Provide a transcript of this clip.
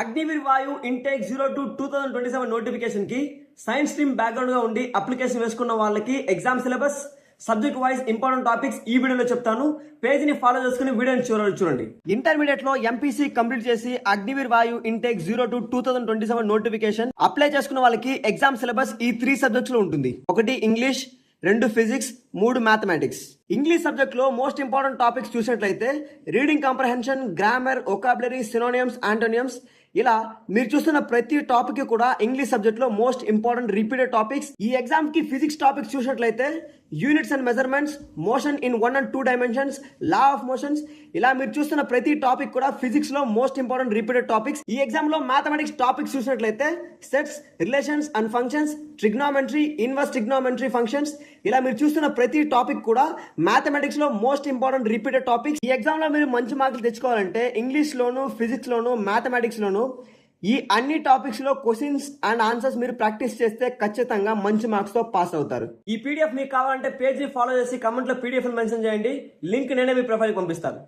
అగ్నివీర్ వాయు intake 02/2027 notification కి science stream background గా ఉండి అప్లికేషన్ వేసుకున్న వాళ్ళకి exam syllabus subject wise important topics ఈ వీడియోలో చెప్తాను. పేజీని ఫాలో చేసుకుని వీడియోని చూడండి. ఇంటర్మీడియట్ లో ఎంపీసీ కంప్లీట్ చేసి అగ్నివీర్ వాయు ఇంటేక్ 02/2027 నోటిఫికేషన్ అప్లై చేసుకున్న వాళ్ళకి ఎగ్జామ్ సిలబస్ ఈ 3 సబ్జెక్ట్స్ లో ఉంటుంది. ఒకటి English, 2 physics, 3 mathematics. English subject లో మోస్ట్ ఇంపార్టెంట్ టాపిక్స్ చూసినట్లయితే reading comprehension, grammar, vocabulary, synonyms, antonyms. ఇలా మీరు చూస్తున్న ప్రతి టాపిక్ కూడా ఇంగ్లీష్ సబ్జెక్ట్ లో మోస్ట్ ఇంపార్టెంట్ రిపీటెడ్ టాపిక్స్. ఈ ఎగ్జామ్ కి ఫిజిక్స్ టాపిక్స్ చూసినట్లయితే units and measurements, motion in 1 and 2 dimensions, law of motions. ఇలా మీరు చూస్తున్న ప్రతి టాపిక్ కూడా ఫిజిక్స్ లో మోస్ట్ ఇంపార్టెంట్ రిపీటెడ్ టాపిక్స్. ఈ ఎగ్జామ్ లో మ్యాథమెటిక్స్ టాపిక్స్ చూసినట్లయితే sets, relations and functions, trigonometry, inverse trigonometry functions. ఇలా మీరు చూస్తున్న ప్రతి టాపిక్ కూడా మ్యాథమెటిక్స్ లో మోస్ట్ ఇంపార్టెంట్ రిపీటెడ్ టాపిక్స్. ఈ ఎగ్జామ్ లో మీరు మంచి మార్కులు తెచ్చుకోవాలంటే ఇంగ్లీష్ లోను, ఫిజిక్స్ లోను, మ్యాథమెటిక్స్ లోను ఈ అన్ని టాపిక్స్ లో క్వశ్చన్స్ అండ్ ఆన్సర్స్ మీరు ప్రాక్టీస్ చేస్తే ఖచ్చితంగా మంచి మార్క్స్ తో పాస్ అవుతారు. ఈ పీడిఎఫ్ మీకు కావాలంటే పేజీ ఫాలో చేసి కమెంట్ లో పీడిఎఫ్ మెన్షన్ చేయండి. లింక్ నేనే మీ ప్రొఫైల్ పంపిస్తాను.